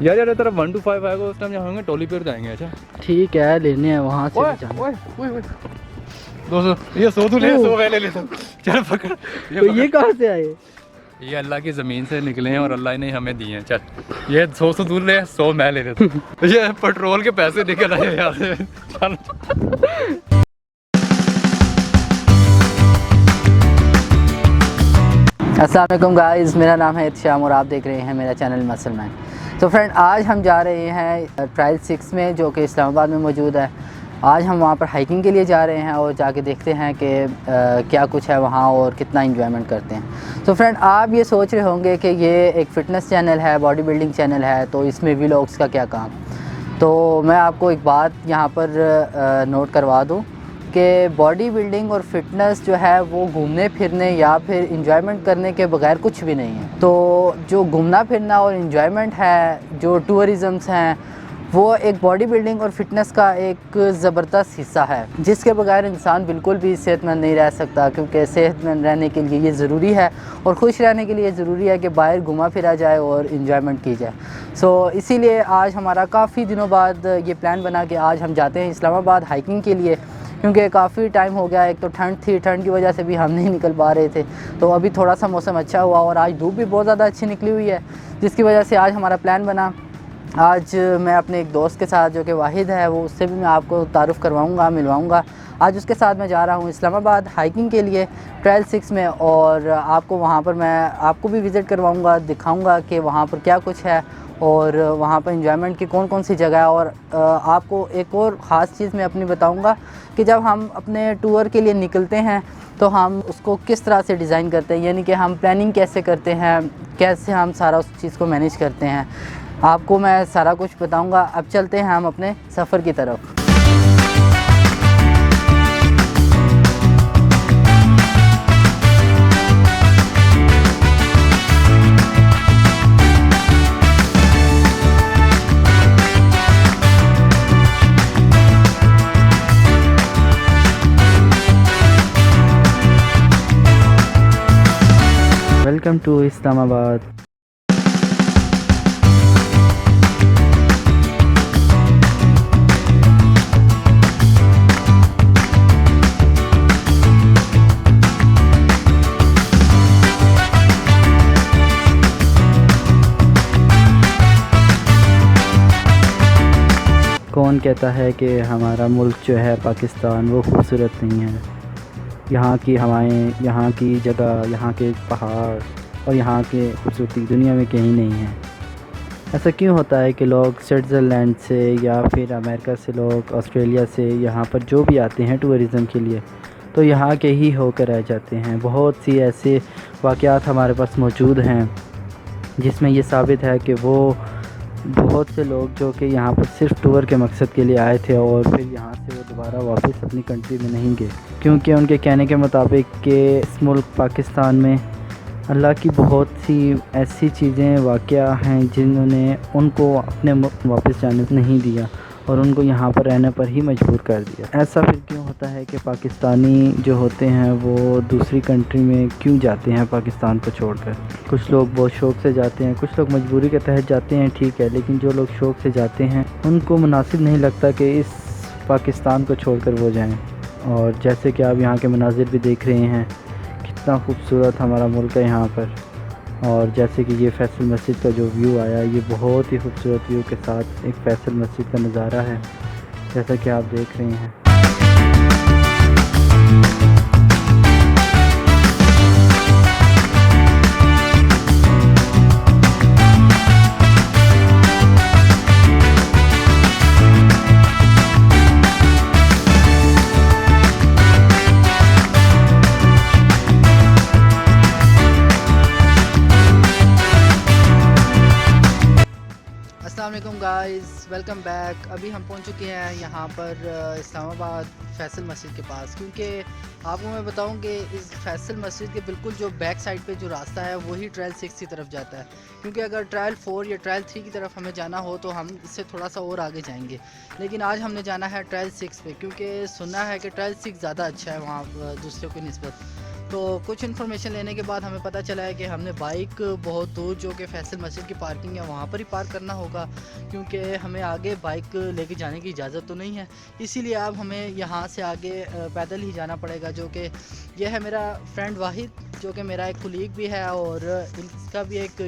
यार यार तेरा 1 to 5 आएगा उस टाइम जहाँ होंगे टोली पर जाएंगे। अच्छा ठीक है, लेने हैं वहाँ से ओए भी जाना। ओए ओए ओए 200 ये 100 तू ले 100 मैं ले लेता हूँ। चल पकड़ तो ये कहाँ से आए? ये अल्लाह की ज़मीन से निकले हैं और अल्लाह ने हमें दिए हैं। चल ये 100 दूर ले 100 मैं ले लेता हूँ। ये पेट्रोल के पैसे निकल आए यहाँ से। चल अस्सलाम वालेकुम गाइस, मेरा नाम है इत्शाम और आप देख रहे हैं मेरा चैनल मसल मैन। तो फ्रेंड, आज हम जा रहे हैं ट्रायल 6 में जो कि इस्लामाबाद में मौजूद है। आज हम वहाँ पर हाइकिंग के लिए जा रहे हैं और जाके देखते हैं कि क्या कुछ है वहाँ और कितना एंजॉयमेंट करते हैं। तो फ्रेंड, आप ये सोच रहे होंगे कि ये एक फ़िटनेस चैनल है, बॉडी बिल्डिंग चैनल है, तो इसमें व्लॉग्स का क्या काम। तो मैं आपको एक बात यहाँ पर नोट करवा दूँ कि बॉडी बिल्डिंग और फिटनेस जो है वो घूमने फिरने या फिर इंजॉयमेंट करने के बगैर कुछ भी नहीं है। तो जो घूमना फिरना और इंजॉयमेंट है, जो टूरिज़म्स हैं, वो एक बॉडी बिल्डिंग और फिटनेस का एक ज़बरदस्त हिस्सा है जिसके बगैर इंसान बिल्कुल भी सेहतमंद नहीं रह सकता। क्योंकि सेहतमंद रहने के लिए ये ज़रूरी है और खुश रहने के लिए ज़रूरी है कि बाहर घुमा फिरा जाए और इन्जॉयमेंट की जाए। सो इसीलिए आज हमारा काफ़ी दिनों बाद ये प्लान बना कि आज हम जाते हैं इस्लामाबाद हाइकिंग के लिए। क्योंकि काफ़ी टाइम हो गया, एक तो ठंड थी, ठंड की वजह से भी हम नहीं निकल पा रहे थे। तो अभी थोड़ा सा मौसम अच्छा हुआ और आज धूप भी बहुत ज़्यादा अच्छी निकली हुई है, जिसकी वजह से आज हमारा प्लान बना। आज मैं अपने एक दोस्त के साथ जो कि वाहिद है, वो उससे भी मैं आपको तारुफ़ करवाऊँगा, मिलवाऊँगा। आज उसके साथ मैं जा रहा हूँ इस्लामाबाद हाइकिंग के लिए ट्रायल 6 में, और आपको वहाँ पर मैं आपको भी विज़िट करवाऊँगा, दिखाऊँगा कि वहाँ पर क्या कुछ है और वहाँ पर एंजॉयमेंट की कौन कौन सी जगह है। और आपको एक और ख़ास चीज़ मैं अपनी बताऊँगा कि जब हम अपने टूर के लिए निकलते हैं तो हम उसको किस तरह से डिज़ाइन करते हैं, यानी कि हम प्लानिंग कैसे करते हैं, कैसे हम सारा उस चीज़ को मैनेज करते हैं, आपको मैं सारा कुछ बताऊँगा। अब चलते हैं हम अपने सफ़र की तरफ। Welcome to Islamabad. कौन कहता है कि हमारा मुल्क जो है पाकिस्तान वो खूबसूरत नहीं है। यहाँ की हवाएं, यहाँ की जगह, यहाँ के पहाड़ और यहाँ के खूबसूरती दुनिया में कहीं नहीं है। ऐसा क्यों होता है कि लोग स्विट्ज़रलैंड से या फिर अमेरिका से, लोग ऑस्ट्रेलिया से यहाँ पर जो भी आते हैं टूरिज़म के लिए, तो यहाँ के ही होकर रह जाते हैं। बहुत सी ऐसे वाक़यात हमारे पास मौजूद हैं जिसमें ये साबित है कि वो बहुत से लोग जो कि यहाँ पर सिर्फ टूर के मकसद के लिए आए थे और फिर यहाँ से वो दोबारा वापस अपनी कंट्री में नहीं गए, क्योंकि उनके कहने के मुताबिक कि इस मुल्क पाकिस्तान में अल्लाह की बहुत सी ऐसी चीज़ें वाक़या हैं जिन्होंने उनको अपने मुल्क वापस जाने नहीं दिया और उनको यहाँ पर रहने पर ही मजबूर कर दिया। ऐसा फिर क्यों होता है कि पाकिस्तानी जो होते हैं वो दूसरी कंट्री में क्यों जाते हैं पाकिस्तान को छोड़कर। कुछ लोग बहुत शौक़ से जाते हैं, कुछ लोग मजबूरी के तहत जाते हैं, ठीक है, लेकिन जो लोग शौक़ से जाते हैं उनको मुनासिब नहीं लगता कि इस पाकिस्तान को छोड़कर वो जाएँ। और जैसे कि आप यहाँ के मनाजिर भी देख रहे हैं, कितना खूबसूरत हमारा मुल्क है यहाँ पर। और जैसे कि ये फैसल मस्जिद का जो व्यू आया, ये बहुत ही खूबसूरत व्यू के साथ एक फैसल मस्जिद का नज़ारा है, जैसा कि आप देख रहे हैं। अस्सलामुअलैकुम गाइस, वेलकम बैक। अभी हम पहुंच चुके हैं यहाँ पर इस्लामाबाद फैसल मस्जिद के पास, क्योंकि आपको मैं बताऊं कि इस फैसल मस्जिद के बिल्कुल जो बैक साइड पे जो रास्ता है वही ट्रायल 6 की तरफ जाता है। क्योंकि अगर ट्रायल 4 या ट्रायल 3 की तरफ हमें जाना हो तो हम इससे थोड़ा सा और आगे जाएंगे, लेकिन आज हमने जाना है ट्रायल 6 पे, क्योंकि सुना है कि ट्रायल 6 ज़्यादा अच्छा है वहाँ दूसरों की निस्बत। तो कुछ इन्फॉर्मेशन लेने के बाद हमें पता चला है कि हमने बाइक बहुत दूर जो कि फैसल मस्जिद की पार्किंग है वहाँ पर ही पार्क करना होगा, क्योंकि हमें आगे बाइक लेके जाने की इजाज़त तो नहीं है। इसीलिए अब हमें यहाँ से आगे पैदल ही जाना पड़ेगा। जो कि यह है मेरा फ्रेंड वाहिद, जो कि मेरा एक कुलीग भी है और इसका भी एक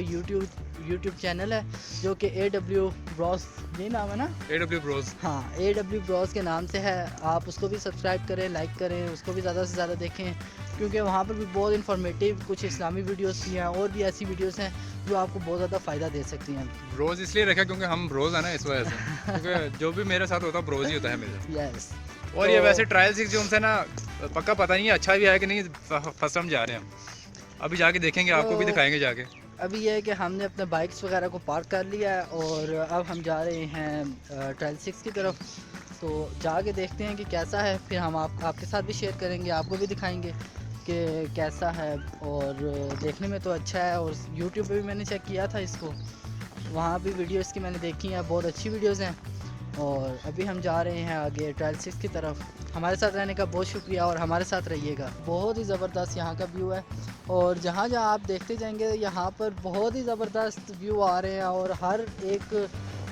यूट्यूब चैनल है जो कि AW ब्रॉस, यही नाम है ना? AW Bros. हाँ, AW ब्रॉस के नाम से है। आप उसको भी सब्सक्राइब करें, लाइक करें, उसको भी ज़्यादा से ज़्यादा देखें, क्योंकि वहाँ पर भी बहुत इन्फॉर्मेटिव कुछ इस्लामी वीडियोस भी हैं और भी ऐसी वीडियोस हैं जो आपको बहुत ज़्यादा फ़ायदा दे सकती हैं। ब्रोस इसलिए रखा क्योंकि हम ब्रोस है ना, इस वजह से, क्योंकि जो भी मेरे साथ होता है ब्रोस ही होता है मेरे। यस। और ये वैसे ट्रायल 6 जो हमसे ना पक्का पता नहीं है अच्छा भी है कि नहीं, फर्स्ट टाइम जा रहे हैं, अभी जाके देखेंगे, आपको भी दिखाएंगे जाके। अभी यह है कि हमने अपने बाइक्स वगैरह को पार्क कर लिया है और अब हम जा रहे हैं ट्रायल 6 की तरफ। तो जाके देखते हैं कि कैसा है, फिर हम आपके साथ भी शेयर करेंगे, आपको भी दिखाएंगे कि कैसा है। और देखने में तो अच्छा है और YouTube पे भी मैंने चेक किया था इसको, वहाँ भी वीडियो इसकी मैंने देखी हैं, बहुत अच्छी वीडियोस हैं। और अभी हम जा रहे हैं आगे ट्रायल 6 की तरफ। हमारे साथ रहने का बहुत शुक्रिया और हमारे साथ रहिएगा। बहुत ही ज़बरदस्त यहाँ का व्यू है और जहाँ जहाँ आप देखते जाएंगे यहाँ पर बहुत ही ज़बरदस्त व्यू आ रहे हैं। और हर एक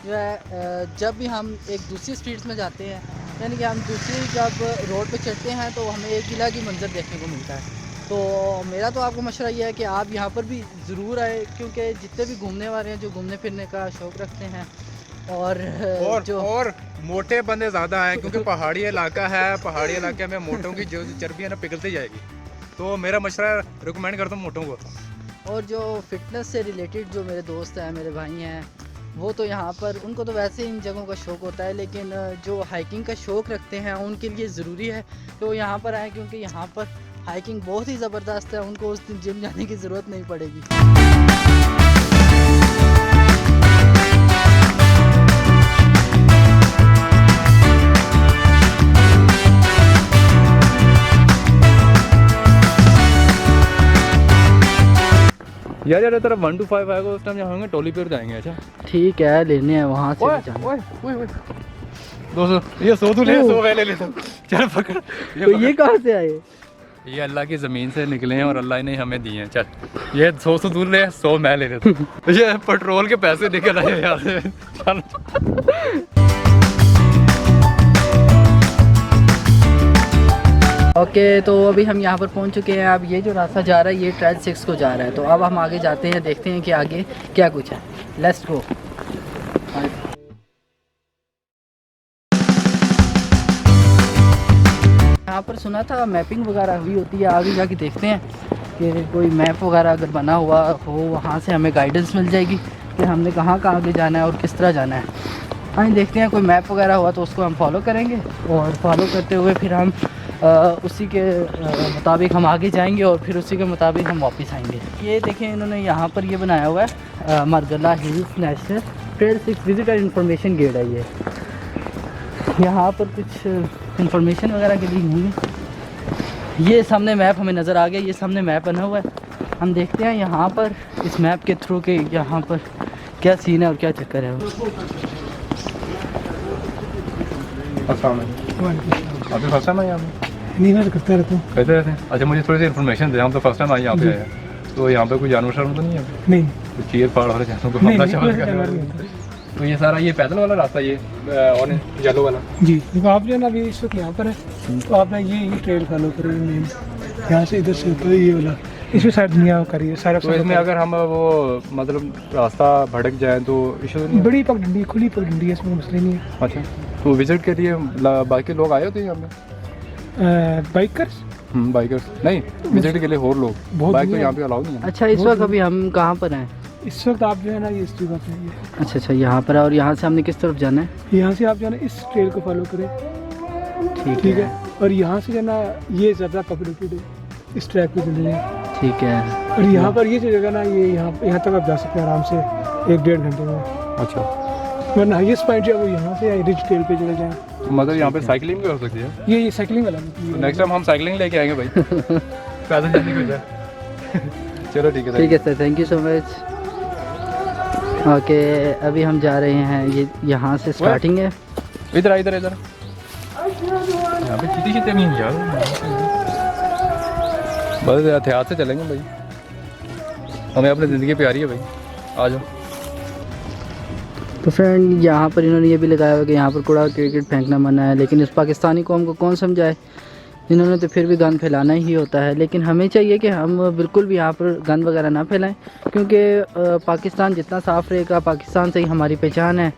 जो है जब भी हम एक दूसरी स्ट्रीट्स में जाते हैं, यानी कि हम दूसरी जब रोड पे चढ़ते हैं तो हमें एक किला की मंजर देखने को मिलता है। तो मेरा तो आपको मशवरा ये है कि आप यहाँ पर भी ज़रूर आए, क्योंकि जितने भी घूमने वाले हैं जो घूमने फिरने का शौक़ रखते हैं और मोटे बंदे ज़्यादा हैं, क्योंकि पहाड़ी इलाका है, पहाड़ी इलाके में मोटों की जो चर्बी है ना पिघलती जाएगी। तो मेरा मशवरा रिकमेंड करता हूँ मोटों को। और जो फिटनेस से रिलेटेड जो मेरे दोस्त हैं, मेरे भाई हैं, वो तो यहाँ पर उनको तो वैसे इन जगहों का शौक़ होता है, लेकिन जो हाइकिंग का शौक़ रखते हैं उनके लिए ज़रूरी है कि वो यहाँ पर आएँ, क्योंकि यहाँ पर हाइकिंग बहुत ही ज़बरदस्त है। उनको उस दिन जिम जाने की ज़रूरत नहीं पड़ेगी। यार तरफ 1 to 5 आएगा, उस टाइम जहाँ होंगे टोली पर जाएंगे। अच्छा ठीक है, लेने हैं वहाँ से भी जाना। ओए 200 ये 100 तू ले, 100 मैं ले लेता हूँ। चल पकड़। तो ये कहाँ से आए? ये अल्लाह की ज़मीन से निकले हैं और अल्लाह ने हमें दिए हैं। चल ये 100 दूर ले, 100 मैं ले लेता हूँ। ये पेट्रोल के पैसे निकल आए यार। चल ओके, तो अभी हम यहाँ पर पहुँच चुके हैं। अब ये जो रास्ता जा रहा है ये ट्रायल 6 को जा रहा है। तो अब हम आगे जाते हैं, देखते हैं कि आगे क्या कुछ है। Let's go. यहाँ पर सुना था मैपिंग वगैरह हुई होती है, आगे जाके देखते हैं कि कोई मैप वगैरह अगर बना हुआ हो, वहाँ से हमें गाइडेंस मिल जाएगी कि हमने कहाँ आगे जाना है और किस तरह जाना है। हाँ, देखते हैं कोई मैप वगैरह हुआ तो उसको हम फॉलो करेंगे और फॉलो करते हुए फिर हम उसी के मुताबिक हम आगे जाएंगे और फिर उसी के मुताबिक हम वापस आएंगे। ये देखें, इन्होंने यहाँ पर ये बनाया हुआ है Margalla hills national trail 6 visitor information guide है। ये यहाँ पर कुछ इन्फॉर्मेशन वगैरह के लिए होंगे। ये सामने मैप हमें नज़र आ गया, ये सामने मैप बना हुआ है। हम देखते हैं यहाँ पर इस मैप के थ्रू के यहाँ पर क्या सीन है और क्या चक्कर है। अभी फर्स्ट टाइम आए यहाँ पे? नहीं, मैं करते रहता हूँ। कहते रहते हैं? अच्छा, मुझे थोड़ी सी इन्फॉर्मेशन दे। हम तो फर्स्ट टाइम आए यहाँ पे आए, तो यहाँ पे कोई जानवर शानवर तो नहीं है? नहीं, तो चीर फाड़ वाले जानवर को हमला चमक। तो ये सारा ये पैदल वाला रास्ता, ये ऑरेंज येलो वाला जी। देखो आप जो है ना अभी इस वक्त यहाँ पर है, तो आपने ये ट्रेल फॉलो करें मेन, यहाँ से इधर से ऊपर ये वाला, इसमें सारी दुनिया करिए सारा। तो इसमें अगर हम वो मतलब रास्ता भटक जाए तो इशू नहीं? बड़ी पगडंडी, खुली पगडंडी है, इसमें मसले नहीं है। अच्छा, तो विजिट के लिए बाकी लोग आए होते हैं यहाँ पे? बाइकर्स? बाइकर्स नहीं, विजिट के लिए और लोग। बाइक तो यहाँ पे अलाउ नहीं है। अच्छा, इस वक्त अभी हम कहाँ पर हैं? इस वक्त आप जो है ना ये इस जगह पे है। अच्छा अच्छा, यहाँ पर है। और यहाँ से हमने किस तरफ जाना है? यहाँ से आप जो है ना इस ट्रेल को फॉलो करें। ठीक है। और यहाँ से जो है ना ये ज़्यादा पकड़ेड है, इस ट्रैक पे चले जाए। ठीक है। और यहाँ पर ये जो जगह ना ये यहाँ तक आप जा सकते हैं आराम से 1-1.5 घंटे में। अच्छा, वरना हाईएस्ट पॉइंट जो है वो यहाँ से रिच ट्रेल पे चले जाएँ। मतलब यहाँ पे साइकिलिंग भी हो सकती है? ये साइकिलिंग वाला। नेक्स्ट टाइम हम साइकिलिंग लेके आएंगे भाई। पैदल जाने की बजाय। चलो ठीक है। ठीक है sir, thank you so much. Okay, अभी हम जा रहे हैं, ये यहाँ से स्टार्टिंग है। इधर इधर इधर यहाँ पे चीते नहीं यार। बस एहतियात से चलेंगे भाई, हमें अपनी ज़िंदगी प्यारी है भाई। आ जाओ। तो फ्रेंड यहाँ पर इन्होंने ये भी लगाया हुआ कि यहाँ पर कूड़ा क्रिकेट फेंकना मना है, लेकिन इस पाकिस्तानी कौम को कौन समझाए, इन्होंने तो फिर भी गंद फैलाना ही होता है। लेकिन हमें चाहिए कि हम बिल्कुल भी यहाँ पर गंद वगैरह ना फैलाएं, क्योंकि पाकिस्तान जितना साफ़ रहेगा, पाकिस्तान से ही हमारी पहचान है,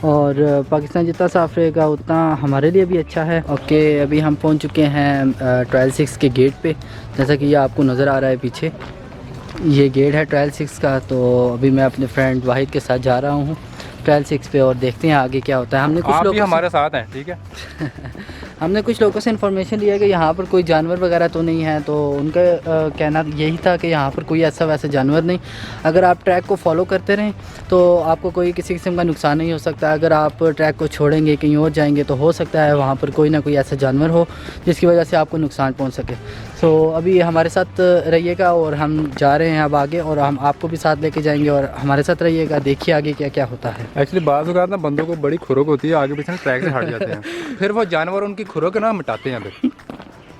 और पाकिस्तान जितना साफ़ रहेगा उतना हमारे लिए भी अच्छा है। ओके, अभी हम पहुँच चुके हैं ट्रायल 6 के गेट पे, जैसा कि ये आपको नज़र आ रहा है पीछे, ये गेट है ट्रायल 6 का। तो अभी मैं अपने फ्रेंड वाहिद के साथ जा रहा हूँ ट्रायल 6 पे, और देखते हैं आगे क्या होता है। हमने कुछ लोग हमारे साथ हैं, ठीक है। हमने कुछ लोगों से इन्फॉर्मेशन लिया कि यहाँ पर कोई जानवर वगैरह तो नहीं है, तो उनका कहना यही था कि यहाँ पर कोई ऐसा वैसा जानवर नहीं। अगर आप ट्रैक को फॉलो करते रहें तो आपको कोई किसी किस्म का नुकसान नहीं हो सकता। अगर आप ट्रैक को छोड़ेंगे कहीं और जाएंगे तो हो सकता है वहाँ पर कोई ना कोई ऐसा जानवर हो जिसकी वजह से आपको नुकसान पहुँच सके। सो अभी हमारे साथ रहिएगा, और हम जा रहे हैं अब आगे, और हम आपको भी साथ लेके जाएंगे, और हमारे साथ रहिएगा, देखिए आगे क्या क्या होता है। एक्चुअली बाज़ औक़ात ना बंदों को बड़ी खुरक होती है, आगे पीछे ट्रैक से हट जाते हैं, फिर वो जानवर उनकी खुरक ना मिटाते हैं फिर।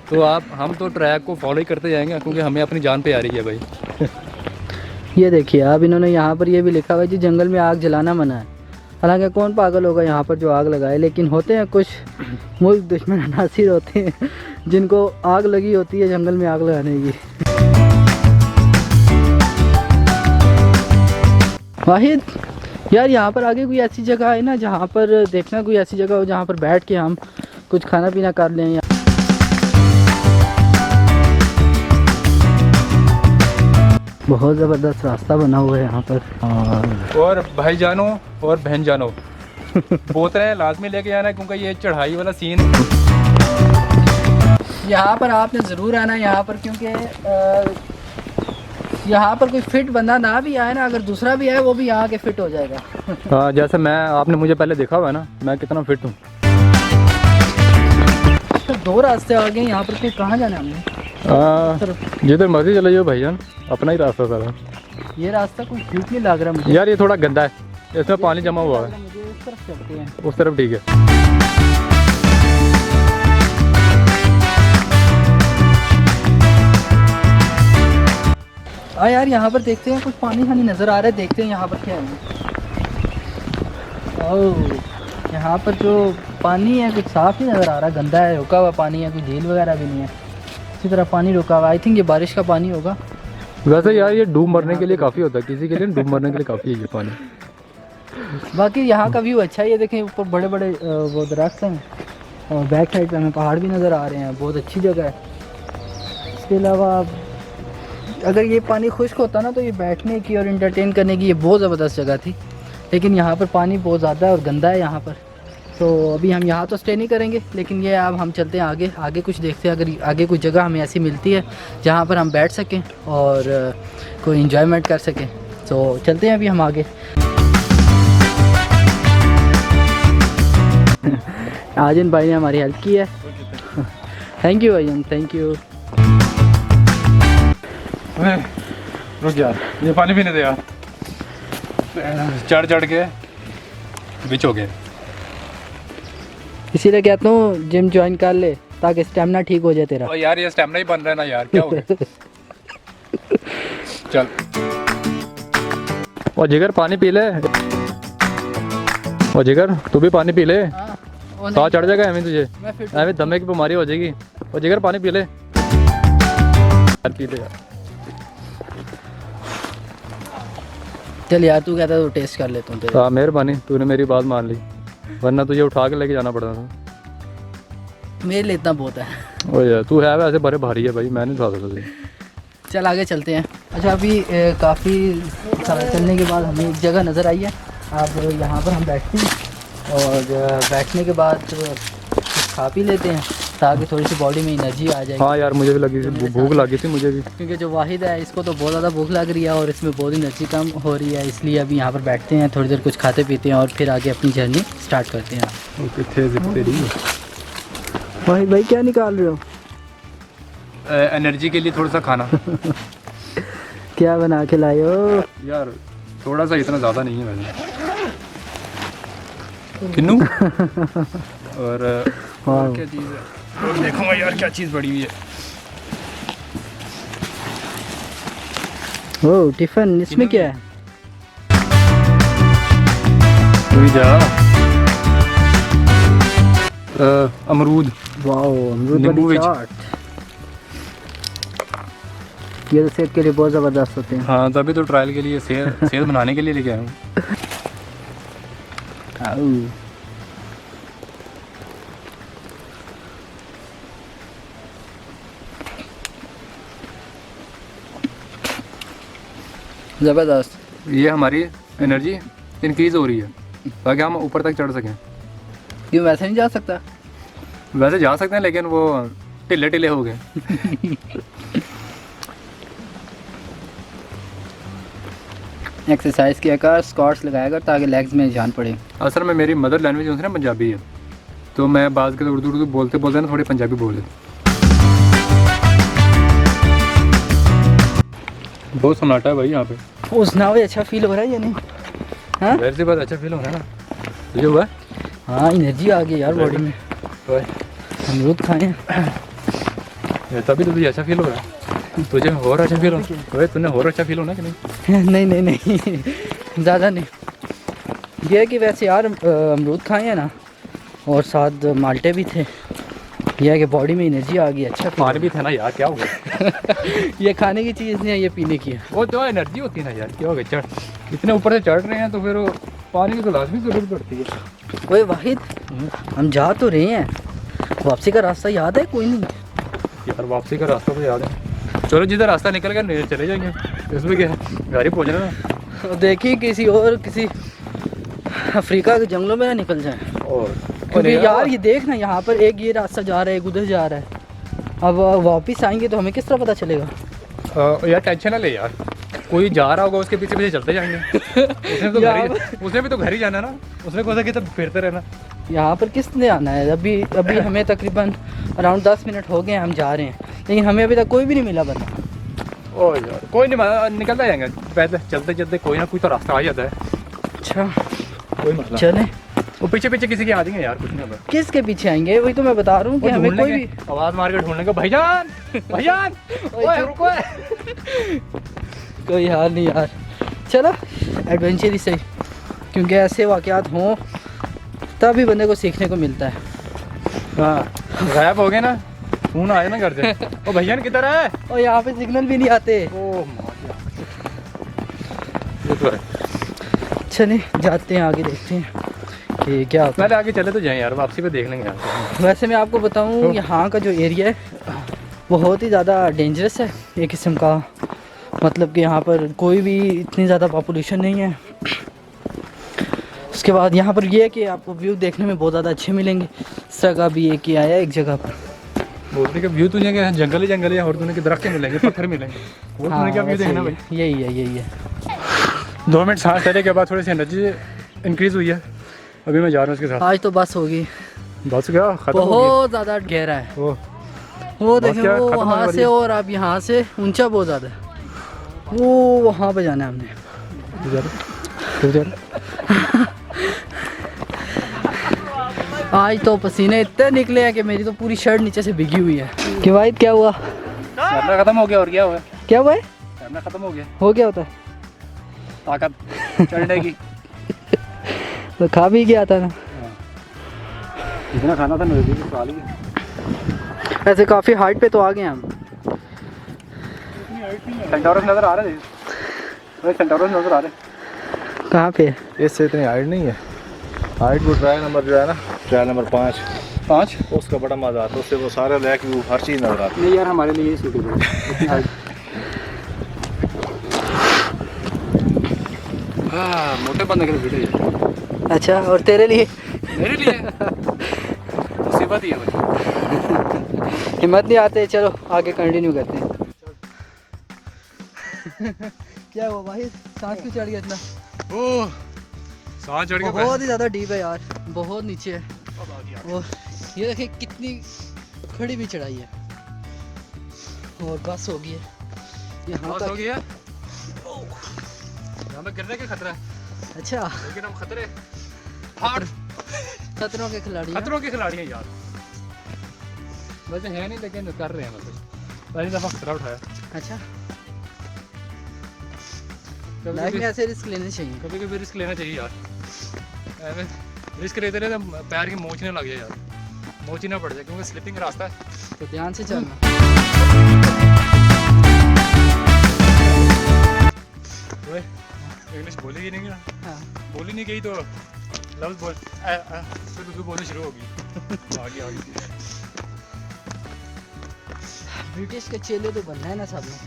तो हम तो ट्रैक को फॉलो ही करते जाएंगे, क्योंकि हमें अपनी जान पे आ रही है भाई। ये देखिए, अब इन्होंने यहाँ पर ये भी लिखा हुआ है जी जंगल में आग जलाना मना है। हालांकि कौन पागल होगा यहाँ पर जो आग लगाए, लेकिन होते हैं कुछ मुल्क दुश्मन नासिर होते हैं जिनको आग लगी होती है जंगल में आग लगाने की। वाहिद यार, यहाँ पर आगे कोई ऐसी जगह है ना जहाँ पर देखना, कोई ऐसी जगह हो जहाँ पर बैठ के हम कुछ खाना पीना कर लें। बहुत ज़बरदस्त रास्ता बना हुआ है यहाँ पर। और भाईजानों और बहन जानो बोतलें लाजमी लेके जाना है, क्योंकि ये चढ़ाई वाला सीन यहाँ पर आपने ज़रूर आना है यहाँ पर, क्योंकि यहाँ पर कोई फिट बंदा ना भी आए ना, अगर दूसरा भी आए वो भी यहाँ के फिट हो जाएगा। हाँ, जैसे मैं, आपने मुझे पहले देखा हुआ है ना, मैं कितना फिट हूँ। तो 2 रास्ते आ गए यहाँ पर, फिर कहाँ जाना है हमने? जिधर मर्जी चले जाओ भाईजान, अपना ही रास्ता सारा। ये रास्ता कुछ ठीक नहीं लग रहा मुझे यार, ये थोड़ा गंदा है, इसमें पानी जमा हुआ है। मुझे उस तरफ चलते हैं। उस तरफ ठीक है। यार यहाँ पर देखते हैं, कुछ पानी शानी नज़र आ रहा है, देखते हैं यहाँ पर क्या है। ओह, यहाँ पर जो पानी है कुछ साफ़ नहीं नज़र आ रहा, गंदा है, रुका हुआ पानी है, कोई झील वगैरह भी नहीं है, इसी तरह पानी रुका हुआ। आई थिंक ये बारिश का पानी होगा। वैसे यार ये डूब मरने के लिए काफ़ी होता है, किसी के लिए डूब मरने के लिए काफ़ी है ये पानी। बाकी यहाँ का व्यू अच्छा है, ये देखें ऊपर बड़े बड़े वो दरख्त हैं, और बैक साइड पे हमें पहाड़ भी नज़र आ रहे हैं, बहुत अच्छी जगह है। इसके अलावा अगर ये पानी खुश्क होता ना तो ये बैठने की और एंटरटेन करने की ये बहुत ज़बरदस्त जगह थी, लेकिन यहाँ पर पानी बहुत ज़्यादा है और गंदा है यहाँ पर। तो अभी हम यहाँ तो स्टे नहीं करेंगे, लेकिन ये अब हम चलते हैं आगे, आगे कुछ देखते हैं, अगर आगे कुछ जगह हमें ऐसी मिलती है जहाँ पर हम बैठ सकें और कोई इन्जॉयमेंट कर सकें। तो चलते हैं अभी हम आगे। आजन भाई ने हमारी हेल्प की है, थैंक यू भाईजान, थैंक यू। रुक यार, ये पानी पीने दे यार, चढ़ के बिच हो गए। इसीलिए कहता हूँ जिम ज्वाइन कर ले ताकि स्टेमिना ठीक हो जाए तेरा। ओ यार, ये स्टेमिना ही बन रहा है ना यार, क्या हो गया। चल, और जिगर पानी पी ले, और जिगर तू भी पानी पी ले, साथ चढ़ जाएगा एवं तुझे, एवं दमे की बीमारी हो जाएगी। और जिगर पानी पी ले, पी ले यार। चल यार, तू कहता तो टेस्ट कर लेता हूँ। हाँ, मेहरबानी, तूने मेरी बात मान ली, वरना तुझे उठा के लेके जाना पड़ता था। मेरे लिए इतना बहुत है। ओ यार, तू है वैसे बड़े भारी है भाई, मैं नहीं उठा सकता तुझे। चल आगे चलते हैं। अच्छा, अभी काफ़ी सारा चलने के बाद हमें एक जगह नज़र आई है, अब यहाँ पर हम बैठते हैं, और बैठने के बाद कुछ खा पी लेते हैं ताकि थोड़ी सी बॉडी में एनर्जी आ जाए। हाँ यार, मुझे भी लगी थी, भूख लगी थी मुझे भी, क्योंकि जो वाहिद है इसको तो बहुत ज़्यादा भूख लग रही है और इसमें बहुत एनर्जी कम हो रही है, इसलिए अभी यहाँ पर बैठते हैं, थोड़ी देर कुछ खाते पीते हैं और फिर आगे अपनी जर्नी स्टार्ट करते हैं। भाई क्या निकाल रहे हो? एनर्जी के लिए थोड़ा सा खाना। क्या बना के लाए हो? यार थोड़ा सा, इतना ज़्यादा नहीं है वैसे। किन्नू और क्या चीज़ है, देखूंगा यार क्या चीज़ पड़ी हुई है। ओह टिफिन, इसमें क्या है? अमरूद, वाओ, अमरूद नींबू वाली मिर्च। चाट। ये तो सेहत के लिए बहुत ज़बरदस्त होते हैं। हाँ तभी तो ट्रायल के लिए सेहत बनाने के लिए लेके आया हूँ। आऊ। ज़बरदस्त। ये हमारी एनर्जी इंक्रीज़ हो रही है ताकि हम ऊपर तक चढ़ सकें। क्यों वैसे नहीं जा सकता? वैसे जा सकते हैं लेकिन वो ढिले ढिले हो गए। एक्सरसाइज किया कर, स्क्वाट्स लगाया कर ताकि लेग्स में जान पड़े। असल में मेरी मदर लैंग्वेज जो है ना पंजाबी है, तो मैं बात के उर्दू बोलते बोलते ना थोड़ी पंजाबी बोल लेता। बहुत सन्नाटा है भाई यहाँ पे। उस नाव अच्छा फील हो रहा है या नहीं? हाँ वैसे बात अच्छा फील हो रहा है ना तुझे हुआ? हाँ, एनर्जी आ गई यार बॉडी में। अमरूद खाए तभी तो तुझे अच्छा फील हो रहा है। तुझे और अच्छा फील हो तूने और अच्छा फील होना कि नहीं? नहीं नहीं नहीं, ज़्यादा नहीं। ये है कि वैसे यार अमरूद खाए हैं ना, और साथ माल्टे भी थे। यह है कि बॉडी में एनर्जी आ गई, अच्छा पानी भी था ना यार, क्या हो गया? ये खाने की चीज़ नहीं है, ये पीने की है। वो तो एनर्जी होती है ना यार, क्या हो गया? चढ़ इतने ऊपर से चढ़ रहे हैं तो फिर वो पानी की तो लाजमी ज़रूरत पड़ती है। ओए वाहिद, हम जा तो रहे हैं, वापसी का रास्ता याद है? कोई नहीं यार वापसी का रास्ता तो याद है। चलो जिधर रास्ता निकल गया चले जाएंगे, इसमें क्या है, गाड़ी पहुँचना ना। देखिए किसी अफ्रीका के जंगलों में ना निकल जाए। और क्योंकि यार ये देख ना, यहाँ पर एक ये रास्ता जा रहा है, एक उधर जा रहा है। अब वापस आएंगे तो हमें किस तरह पता चलेगा? यार टेंशन ना ले यार, कोई जा रहा होगा उसके पीछे पीछे चलते जाएंगे। उसने भी तो घर ही जाना ना, उसने कौन सा कि तब फिरते रहना। यहाँ पर किसने आना है? अभी हमें तकरीबन अराउंड 10 मिनट हो गए, हम जा रहे हैं, लेकिन हमें अभी तक कोई भी नहीं मिला बंदा। ओ यार कोई नहीं, निकलता जाएंगे पैदल चलते चलते, कोई ना कोई तो रास्ता आ जाता है। अच्छा कोई मसला चले। वो पीछे पीछे किसी के आ जाएंगे यार, कुछ नहीं होगा। किसके पीछे आएंगे? वही तो मैं बता रहा हूँ कि हमें कोई भी आवाज़ मार के ढूंढने का, भाईजान भाईजान ओए रुको। कोई हाल नहीं यार। चलो एडवेंचर ही सही, क्योंकि ऐसे वाक़यात हों तभी बंदे को सीखने को मिलता है। हाँ गायब हो गए ना, फोन आया ना घर से। ओ भैया किधर है? और यहाँ पे सिग्नल भी नहीं आते। ये तो है। चले जाते हैं, आगे देखते हैं कि क्या होता पहले आगे चले तो जाएं यार, वापसी पे देख लेंगे यार। है। वैसे मैं आपको बताऊँ, यहाँ का जो एरिया है बहुत ही ज़्यादा डेंजरस है एक किस्म का। मतलब कि यहाँ पर कोई भी इतनी ज़्यादा पॉपुलेशन नहीं है। उसके बाद यहाँ पर ये है कि आपको व्यू देखने में बहुत ज़्यादा अच्छे मिलेंगे। इस जगह भी एक ही आया एक जगह पर। बोलते कि व्यू तुझे क्या जंगल ही जंगल है, और तुझे दरख्त मिलेंगे, पत्थर मिलेंगे, और तुझे क्या व्यू देखना भाई? यही है यही है। 2 मिनट सांस लेने के बाद थोड़ी सी एनर्जी इंक्रीज़ हुई है। अभी मैं जा रहा हूँ उसके साथ। आज तो बस होगी, बस क्या खत्म हो बहुत ज़्यादा गहरा है। गया। वो देखें, क्या वो खत्म होने वहाँ वाली से है? और अब यहाँ से ऊंचा बहुत ज़्यादा है। वो वहाँ पे जाना है हमने। आज तो पसीने इतने निकले हैं कि मेरी तो पूरी शर्ट नीचे से भीगी हुई है। कि भाई क्या हुआ? करना खत्म हो गया, और क्या हुआ? क्या हुआ है? करना खत्म हो गया, हो गया होता है ताकत चढ़ने की। तो खा भी गया था ना। जितना खाना था नजदीक में खा लिया। ऐसे काफ़ी हाइट पे तो आ गए हम। सेंटोरस नज़र आ रहे थे, सेंटोरस नज़र आ रहे। कहाँ पे? इससे इतनी हाइट नहीं है। हाइट वो ट्रायल नंबर जो है ना, ट्रायल नंबर 5 उसका बड़ा मज़ा आता है। उससे वो सारे लेक व्यू हर चीज़ नजर आती है। नहीं यार हमारे लिए ये सूटेबल है। हाँ मोटे बंदे के लिए वीडियो। अच्छा, और तेरे लिए? मेरे लिए मुसीबत ही है भाई। हिम्मत नहीं आते। चलो आगे कंटिन्यू करते हैं। क्या हुआ भाई, सांस क्यों चढ़ गया इतना? ओह सांस चढ़ गया। बहुत ही ज़्यादा डीप है यार, बहुत नीचे है। और ये देखिए कितनी खड़ी भी चढ़ाई है। और बस हो गई है यहाँ बस तक। हो गया, यहाँ पे गिरने का खतरा है, अच्छा, लेकिन हम खतरों के खिलाड़ी हैं। खतरों के खिलाड़ी हैं यार। वैसे है नहीं लेकिन कर रहे हैं, मतलब पहली दफ़ा खतरा उठाया। अच्छा लाइफ में ऐसे रिस्क लेने चाहिए। कभी कभी रिस्क लेना चाहिए यार, रिस्क लेते रहे तो पैर की मोचने लग जाए यार, मोची ना पड़ जाए क्योंकि स्लिपिंग रास्ता है। तो ध्यान से चलना। इंग्लिश बोली ही नहीं ना, हाँ। बोली नहीं गई तो लफ्ज बोल फिर उसको बोलनी शुरू होगी। आगे आगे ब्रिटिश के चेले तो बनना है ना सब लोग।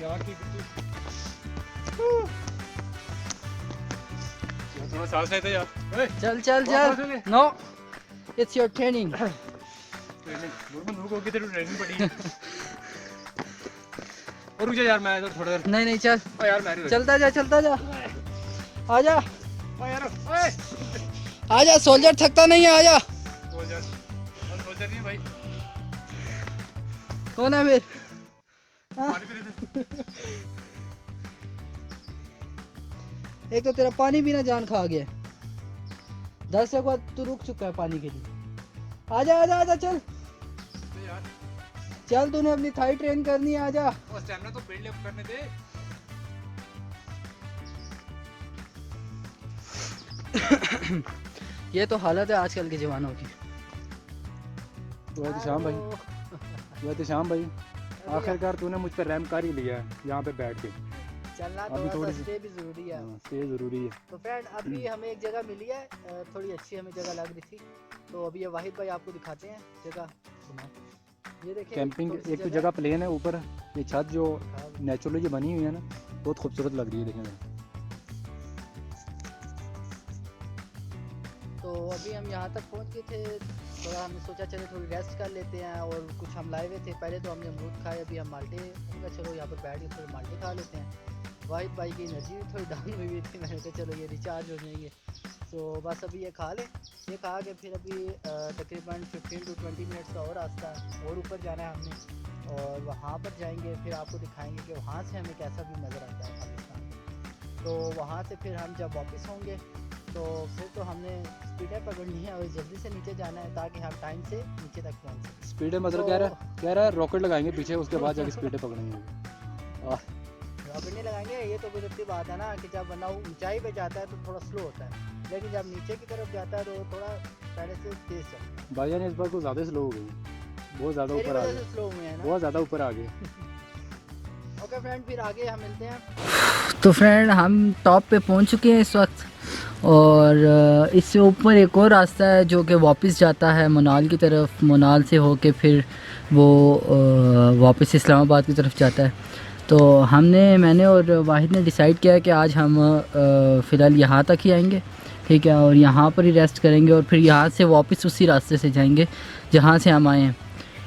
यार की थोड़ा सांस लेते यार। ओए, चल चल वापस चल। चले। No, it's your training. Training training पड़ी है। और रुक जा यार, मैं इधर थोड़ा देर। नहीं नहीं चल, ओ यार मैं चलता जा चलता जा। आजा ओ यार ओए आजा, सोल्जर थकता नहीं है, आजा। सोल्जर नहीं भाई, कौन है फिर? पानी पी रहे थे। एक तो तेरा पानी पीना जान खा गया, 10 सेकंड बाद तू रुक चुका है पानी के लिए। आजा आजा आजा चल यार चल, तूने अपनी थाई ट्रेन करनी है, आजा। वो स्टैमिना तो बिल्ड अप करने दे। ये तो हालत है आजकल के जवानों की। शाम भाई, वह शाम भाई, आखिरकार तूने मुझ पर रहम कर ही लिया है यहाँ पे बैठ के। चलना अभी थोड़ा थोड़ी सा सी- स्टे भी जरूरी है। स्टे जरूरी है। तो फ्रेंड अभी हमें एक जगह मिली है, थोड़ी अच्छी हमें जगह लग रही थी, तो अभी ये वाहिद भाई आपको दिखाते हैं जगह। ये देखिए कैंपिंग थोड़ी सी एक तो जगह प्लेन है, ऊपर ये छत जो नेचुरली जो बनी हुई है ना, बहुत खूबसूरत लग रही है देखने में। तो अभी हम यहाँ तक पहुँच गए थे, थोड़ा हमने सोचा चले थोड़ी रेस्ट कर लेते हैं, और कुछ हम लाए हुए थे। पहले तो हमने अमरूद खाए, अभी हम माल्टे, हमने कहा चलो यहाँ पर बैठ के थोड़े माल्टे खा लेते हैं। वाहिद भाई की एनर्जी भी थोड़ी डाउन हुई हुई थी, मैंने कहा चलो ये रिचार्ज हो जाएंगे, तो बस अभी ये खा लें। ये खा के फिर अभी तकरीबन 15 to 20 मिनट्स का और रास्ता है, और ऊपर जाना है हमने, और वहाँ पर जाएंगे, फिर आपको दिखाएंगे कि वहाँ से हमें कैसा भी नज़र आता है पाकिस्तान। तो वहाँ से फिर हम जब वापस होंगे तो फिर तो हमने स्पीडें पकड़नी है और जल्दी से नीचे जाना है ताकि हम टाइम से नीचे तक पहुँच सकें। स्पीड मतलब कह रहा है रॉकेट लगाएंगे पीछे, उसके बाद जाके स्पीड पकड़ेंगे। रॉकेट नहीं लगाएंगे, ये तो कुदरती बात है ना कि जब बंदा ऊंचाई पे जाता है तो थोड़ा स्लो होता है, लेकिन जब नीचे की तरफ जाता है तो थोड़ा पहले से तेज चलता है। भाईजान इस बार कुछ ज़्यादा स्लो हो गई, बहुत ज़्यादा मेरी ऊपर आ वजह गए, से स्लो हुए हैं ना। बहुत ज़्यादा ऊपर आ गए। ओके फ्रेंड, फिर आगे हम मिलते हैं। तो फ्रेंड हम टॉप पे पहुंच चुके हैं इस वक्त, और इससे ऊपर एक और रास्ता है जो कि वापस जाता है मनाल की तरफ, मनाल से होके फिर वो वापस इस्लामाबाद की तरफ जाता है। तो मैंने और वाहिद ने डिसाइड किया है कि आज हम फ़िलहाल यहाँ तक ही आएंगे, ठीक है, और यहाँ पर ही रेस्ट करेंगे, और फिर यहाँ से वापस उसी रास्ते से जाएंगे जहाँ से हम आए हैं।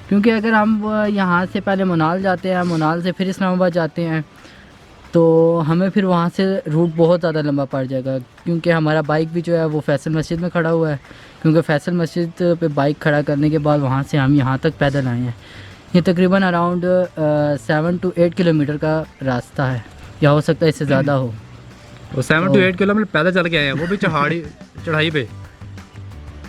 क्योंकि अगर हम यहाँ से पहले मनाल जाते हैं, मनाल से फिर इस्लामाबाद जाते हैं, तो हमें फिर वहाँ से रूट बहुत ज़्यादा लंबा पड़ जाएगा, क्योंकि हमारा बाइक भी जो है वो फैसल मस्जिद में खड़ा हुआ है, क्योंकि फैसल मस्जिद पे बाइक खड़ा करने के बाद वहाँ से हम यहाँ तक पैदल आए हैं। ये तकरीबन अराउंड 7 to 8 किलोमीटर का रास्ता है, या हो सकता है इससे ज़्यादा हो। वो 7 to 8 किलोमीटर पैदल चल के आए हैं, वो भी चढ़ाई पे।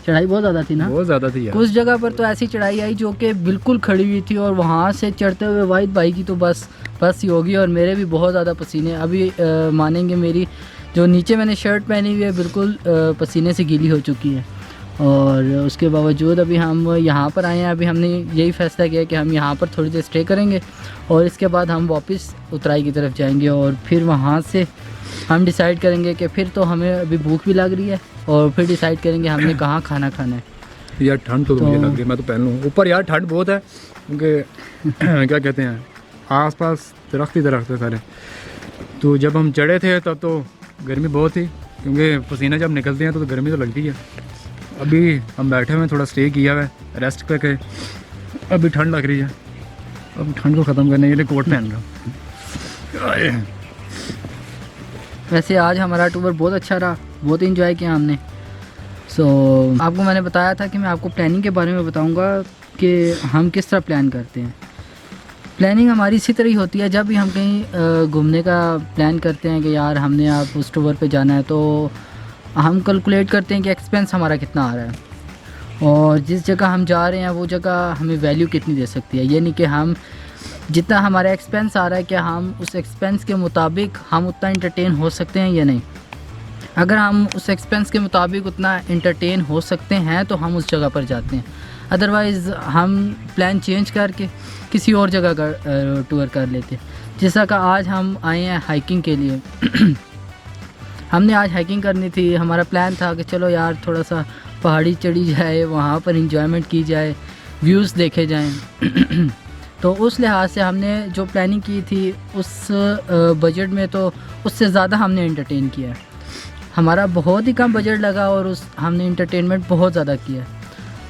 चढ़ाई बहुत ज़्यादा थी ना, बहुत ज़्यादा थी यार। कुछ जगह पर तो ऐसी चढ़ाई आई जो कि बिल्कुल खड़ी हुई थी, और वहाँ से चढ़ते हुए वाहिद भाई की तो बस ही होगी, और मेरे भी बहुत ज़्यादा पसीने अभी मानेंगे, मेरी जो नीचे मैंने शर्ट पहनी हुई है बिल्कुल पसीने से गीली हो चुकी है। और उसके बावजूद अभी हम यहाँ पर आए हैं, अभी हमने यही फ़ैसला किया कि हम यहाँ पर थोड़ी देर स्टे करेंगे, और इसके बाद हम वापस उतराई की तरफ जाएंगे, और फिर वहाँ से हम डिसाइड करेंगे कि फिर तो हमें अभी भूख भी लग रही है, और फिर डिसाइड करेंगे हमने कहाँ खाना खाना है। यार ठंड तो मुझे लग रही है, मैं तो पहन लूँ। ऊपर यार ठंड बहुत है, क्योंकि क्या कहते हैं आसपास दरख्त ही दरख्त है सारे। तो जब हम चढ़े थे तब तो गर्मी बहुत थी, क्योंकि पसीना जब निकलते हैं तो गर्मी तो लगती है। अभी हम बैठे हुए हैं, थोड़ा स्टे किया हुआ है, रेस्ट करके अभी ठंड लग रही है। अब ठंड को ख़त्म करने के लिए कोट पहन रहा हूँ। वैसे आज हमारा टूर बहुत अच्छा रहा, बहुत इंजॉय किया हमने। आपको मैंने बताया था कि मैं आपको प्लानिंग के बारे में बताऊंगा कि हम किस तरह प्लान करते हैं। प्लानिंग हमारी इसी तरह ही होती है, जब भी हम कहीं घूमने का प्लान करते हैं कि यार हमने आप उस टूर पे जाना है, तो हम कैलकुलेट करते हैं कि एक्सपेंस हमारा कितना आ रहा है, और जिस जगह हम जा रहे हैं वो जगह हमें वैल्यू कितनी दे सकती है। ये नहीं कि हम जितना हमारा एक्सपेंस आ रहा है क्या हम उस एक्सपेंस के मुताबिक हम उतना इंटरटेन हो सकते हैं या नहीं। अगर हम उस एक्सपेंस के मुताबिक उतना इंटरटेन हो सकते हैं तो हम उस जगह पर जाते हैं, अदरवाइज़ हम प्लान चेंज करके किसी और जगह का टूर कर लेते हैं। जैसा कि आज हम आए हैं हाइकिंग के लिए हमने आज हाइकिंग करनी थी, हमारा प्लान था कि चलो यार थोड़ा सा पहाड़ी चढ़ी जाए, वहाँ पर इंजॉयमेंट की जाए, व्यूज़ देखे जाएं। तो उस लिहाज से हमने जो प्लानिंग की थी उस बजट में तो उससे ज़्यादा हमने एंटरटेन किया है। हमारा बहुत ही कम बजट लगा और हमने एंटरटेनमेंट बहुत ज़्यादा किया।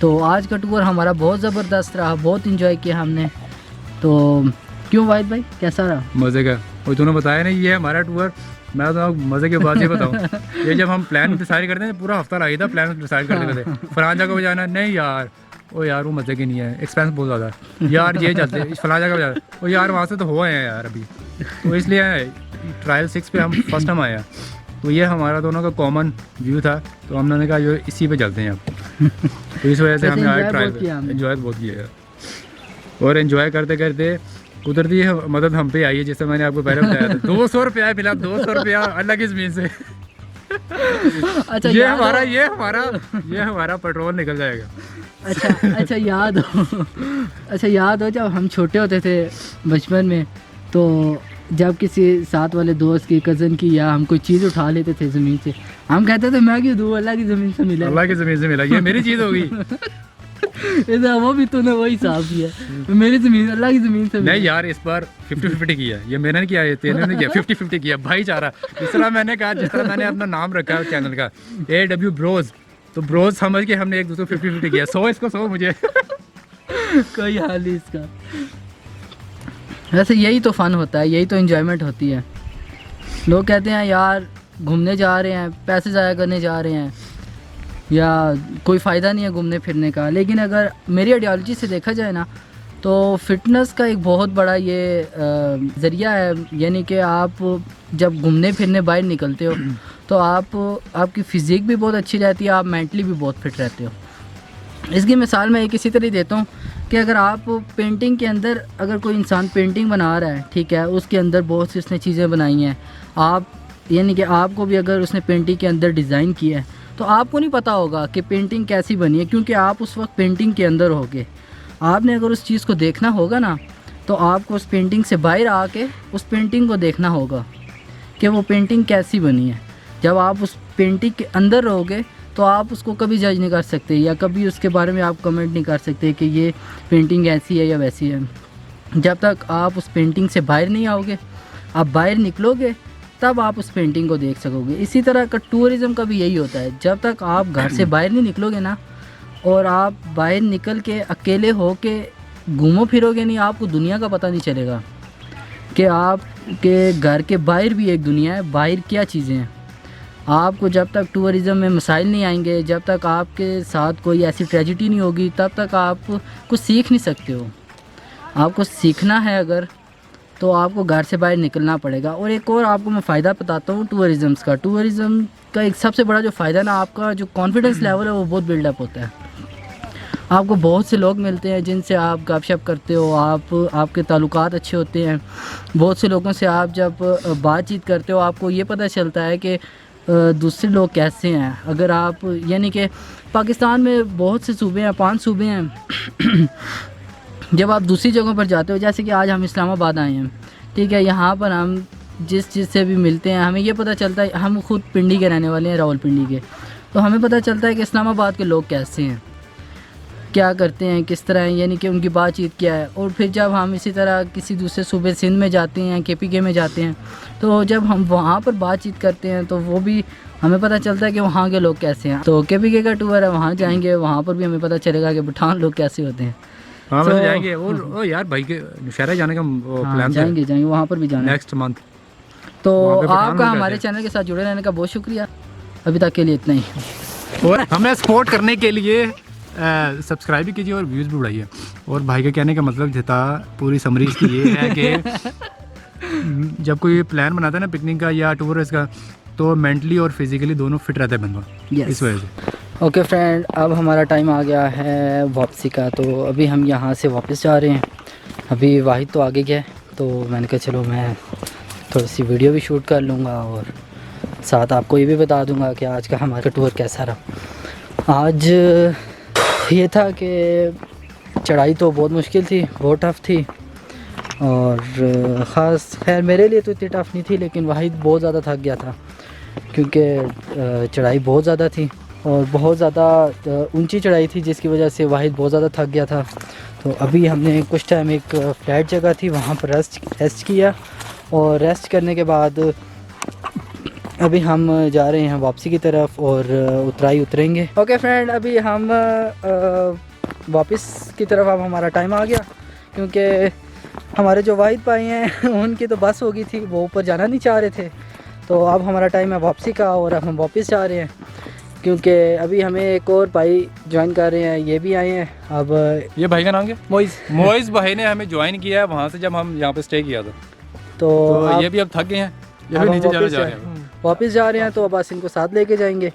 तो आज का टूर हमारा बहुत ज़बरदस्त रहा, बहुत इंजॉय किया हमने। तो क्यों वाहिद भाई कैसा रहा? मज़े का। और तूने बताया नहीं ये हमारा टूर, मैं तो मज़े की बात ही बताऊँ। ये जब हम प्लान डिसाइड करते हैं पूरा हफ्ता लगा था प्लान डिसाइड करते करते, फलां जगह को जाना, नहीं यार ओ यार वो मज़े की नहीं है, एक्सपेंस बहुत ज़्यादा है यार, ये चलते फलां जगह जाना, ओ यार वहाँ से तो हो आए हैं यार अभी। तो इसलिए ट्रायल 6 पे हम फर्स्ट टाइम आए हैं, तो ये हमारा दोनों का कॉमन व्यू था, तो हमने कहा जो इसी पे चलते हैं अब। तो इस वजह से हमने आए ट्रायल, एंजॉय बहुत किया। और एंजॉय करते करते कुदरती मदद हम पे आई है, जैसे मैंने आपको पहले बताया था। 200 रुपया मिला, 200 रुपया अल्लाह की ज़मीन से। अच्छा ये हमारा पेट्रोल निकल जाएगा। अच्छा याद हो जब हम छोटे होते थे बचपन में, तो जब किसी साथ वाले दोस्त की कज़न की या हम कोई चीज़ उठा लेते थे ज़मीन से, हम कहते थे मैं क्यों दूँ, अल्लाह की ज़मीन से मिला, अल्लाह की ज़मीन से मिला, ये मेरी चीज़ होगी। वो भी तूने वही हिसाब किया, मेरी ज़मीन अल्लाह की ज़मीन से। नहीं यार इस बार 50-50 किया, ये मैंने नहीं किया, ये तेरे ने किया। 50-50 किया भाईचारा। जिस तरह मैंने कहा, जिस तरह मैंने अपना नाम रखा है चैनल का AW ब्रोज, तो ब्रोज समझ के हमने एक दूसरे को 50-50 किया। 100 इसको 100 मुझे। कोई हाल नहीं इसका। वैसे यही तो फ़न होता है, यही तो एंजॉयमेंट होती है। लोग कहते हैं यार घूमने जा रहे हैं, पैसे ज़ाया करने जा रहे हैं, या कोई फ़ायदा नहीं है घूमने फिरने का। लेकिन अगर मेरी आइडियोलॉजी से देखा जाए ना, तो फ़िटनेस का एक बहुत बड़ा ये ज़रिया है। यानी कि आप जब घूमने फिरने बाहर निकलते हो तो आपकी फ़िज़िक भी बहुत अच्छी रहती है, आप मेंटली भी बहुत फिट रहते हो। इसकी मिसाल मैं एक इसी तरह देता हूँ कि अगर आप पेंटिंग के अंदर, अगर कोई इंसान पेंटिंग बना रहा है, ठीक है, उसके अंदर बहुत सी उसने चीज़ें बनाई हैं, आप यानी कि आपको भी अगर उसने पेंटिंग के अंदर डिज़ाइन किया है तो आपको नहीं पता होगा कि पेंटिंग कैसी बनी है, क्योंकि आप उस वक्त पेंटिंग के अंदर होगे। आपने अगर उस चीज़ को देखना होगा ना, तो आपको उस पेंटिंग से बाहर आके उस पेंटिंग को देखना होगा कि वो पेंटिंग कैसी बनी है। जब आप उस पेंटिंग के अंदर रहोगे तो आप उसको कभी जज नहीं कर सकते, या कभी उसके बारे में आप कमेंट नहीं कर सकते कि ये पेंटिंग ऐसी है या वैसी है। जब तक आप उस पेंटिंग से बाहर नहीं आओगे, आप बाहर निकलोगे, तब आप उस पेंटिंग को देख सकोगे। इसी तरह का टूरिज़म का भी यही होता है। जब तक आप घर से बाहर नहीं निकलोगे ना, और आप बाहर निकल के अकेले हो के घूमो फिरोगे नहीं, आपको दुनिया का पता नहीं चलेगा कि आपके घर के बाहर भी एक दुनिया है, बाहर क्या चीज़ें हैं। आपको जब तक टूरिज़म में मसाइल नहीं आएंगे, जब तक आपके साथ कोई ऐसी ट्रेजिडी नहीं होगी, तब तक आप कुछ सीख नहीं सकते हो। आपको सीखना है अगर, तो आपको घर से बाहर निकलना पड़ेगा। और एक और आपको मैं फ़ायदा बताता हूँ टूरिज़म का एक सबसे बड़ा जो फ़ायदा ना, आपका जो कॉन्फिडेंस लेवल है वो बहुत बिल्डअप होता है। आपको बहुत से लोग मिलते हैं जिनसे आप गपशप करते हो, आपके ताल्लुकात अच्छे होते हैं। बहुत से लोगों से आप जब बातचीत करते हो, आपको ये पता चलता है कि दूसरे लोग कैसे हैं। अगर आप, यानी कि पाकिस्तान में बहुत से सूबे हैं, 5 सूबे हैं। जब आप दूसरी जगहों पर जाते हो, जैसे कि आज हम इस्लामाबाद आए हैं, ठीक है, यहाँ पर हम जिस चीज़ से भी मिलते हैं, हमें ये पता चलता है, हम खुद पिंडी के रहने वाले हैं, रावलपिंडी के, तो हमें पता चलता है कि इस्लामाबाद के लोग कैसे हैं, क्या करते हैं, किस तरह हैं, यानी कि उनकी बातचीत क्या है। और फिर जब हम इसी तरह किसी दूसरे सूबे सिंध में जाते हैं, KPK में जाते हैं, तो जब हम वहाँ पर बातचीत करते हैं तो वो भी हमें पता चलता है कि वहाँ के लोग कैसे हैं। तो KPK का टूर है, वहाँ जाएंगे, वहाँ पर भी हमें पता चलेगा कि पठान लोग कैसे होते हैं। हाँ तो जाएंगे। और यार भाई के नौशहरा जाने का प्लान जाएंगे वहाँ पर भी जाना नेक्स्ट मंथ। तो आपका हमारे चैनल के साथ जुड़े रहने का बहुत शुक्रिया। अभी तक के लिए इतना ही। और हमें सपोर्ट करने के लिए सब्सक्राइब भी कीजिए और व्यूज़ भी बढ़ाइए। और भाई का कहने का मतलब था, पूरी समरी इसकी ये है कि जब कोई प्लान बनाता है ना पिकनिक का या टूरिस्ट का, तो मेंटली और फिजिकली दोनों फिट रहता है बंदा। इस वजह से ओके फ्रेंड, अब हमारा टाइम आ गया है वापसी का। तो अभी हम यहाँ से वापस जा रहे हैं। अभी वाहिद तो आगे गया है, तो मैंने कहा चलो मैं थोड़ी सी वीडियो भी शूट कर लूँगा और साथ आपको ये भी बता दूँगा कि आज का हमारा टूर कैसा रहा। आज ये था कि चढ़ाई तो बहुत मुश्किल थी, बहुत टफ़ थी, और ख़ास खैर मेरे लिए तो इतनी टफ़ नहीं थी, लेकिन वाहिद बहुत ज़्यादा थक गया था क्योंकि चढ़ाई बहुत ज़्यादा थी और बहुत ज़्यादा ऊंची चढ़ाई थी, जिसकी वजह से वाहिद बहुत ज़्यादा थक गया था। तो अभी हमने कुछ टाइम एक फ्लैट जगह थी वहाँ पर रेस्ट किया, और रेस्ट करने के बाद अभी हम जा रहे हैं वापसी की तरफ और उतराई उतरेंगे। ओके फ्रेंड, अभी हम वापस की तरफ अब हमारा टाइम आ गया, क्योंकि हमारे जो वाहिद भाई हैं उनकी तो बस हो गई थी, वो ऊपर जाना नहीं चाह रहे थे। तो अब हमारा टाइम है वापसी का और अब हम वापस जा रहे हैं, क्योंकि अभी हमें एक और भाई ज्वाइन कर रहे हैं, ये भी आए हैं। अब ये भाई का नाम क्या? मोइज़ भाई ने हमें ज्वाइन किया है वहाँ से जब हम यहाँ पे स्टे किया था। तो ये भी अब थक गए हैं, ये भी नीचे जाने जा रहे हैं। वापस जा रहे हैं, तो अब बस इनको साथ लेके जाएंगे।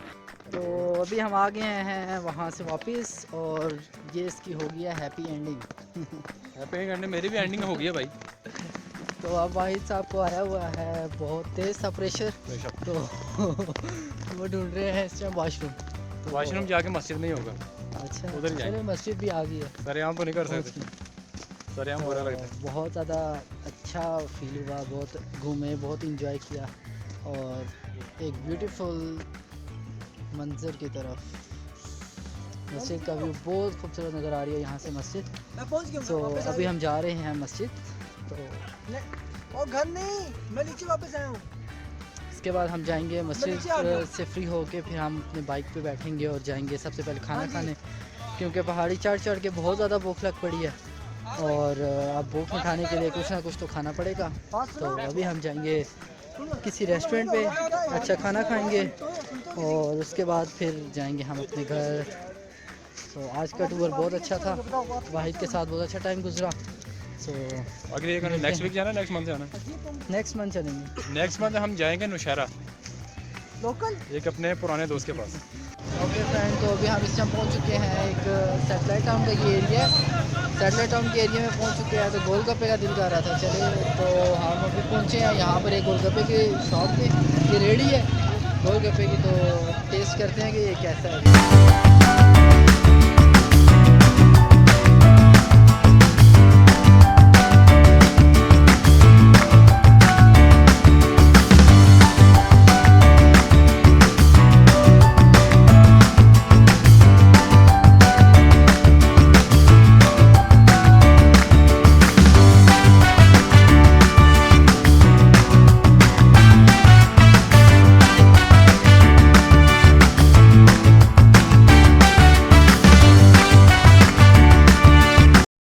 तो अभी हम आ गए हैं वहाँ से वापस, और ये इसकी हो गया हैप्पी एंडिंग। हैप्पी एंडिंग, मेरी भी एंडिंग हो गई है भाई। तो अब वाहिद साहब को आया हुआ है बहुत तेज़ सा प्रेशर, तो वो ढूंढ रहे हैं इस टाइम वाशरूम। तो वाशरूम जाके मस्जिद में ही होगा। अच्छा, उधर जाएंगे। चलो मस्जिद भी आ गई है। सरेआम तो नहीं कर सकते, सरेआम बुरा लगता है। बहुत ज़्यादा अच्छा फील हुआ, बहुत घूमे, बहुत इंजॉय किया, और एक ब्यूटीफुल मंजर की तरफ मस्जिद का व्यू बहुत खूबसूरत नज़र आ रही है यहाँ से मस्जिद। तो अभी हम जा रहे हैं मस्जिद, तो और घर नहीं, मैं नीचे वापस आया हूँ। इसके बाद हम जाएंगे मस्जिद से फ्री होके, फिर हम अपने बाइक पे बैठेंगे और जाएंगे सबसे पहले खाना खाने, क्योंकि पहाड़ी चढ़ के बहुत ज़्यादा भूख लग पड़ी है, और अब भूख मिटाने के लिए कुछ ना कुछ तो खाना पड़ेगा। तो अभी हम जाएंगे किसी रेस्टोरेंट पे, अच्छा खाना खाएंगे, और उसके बाद फिर जाएंगे हम अपने घर। तो आज का टूर बहुत अच्छा था, वाहिद के साथ बहुत अच्छा टाइम गुजरा। सो अगले ये नेक्स्ट वीक जाना, नेक्स्ट मंथ जाना? नेक्स्ट मंथ चलेंगे। नेक्स्ट मंथ हम जाएंगे नौशहरा, लोकल एक अपने पुराने दोस्त के पास। ओके फ्रेंड, तो अभी हम इस टाइम पहुँच चुके हैं एक सैटेलाइट टाउन का ये एरिया है। सैटेलाइट टाउन के एरिया में पहुँच चुके हैं, तो गोलगप्पे का दिल कर रहा था, चले तो हम अभी पहुँचे हैं यहाँ पर एक गोलगप्पे की शॉप पे, ये रेडी है गोलगप्पे की, तो टेस्ट करते हैं कि ये कैसा है।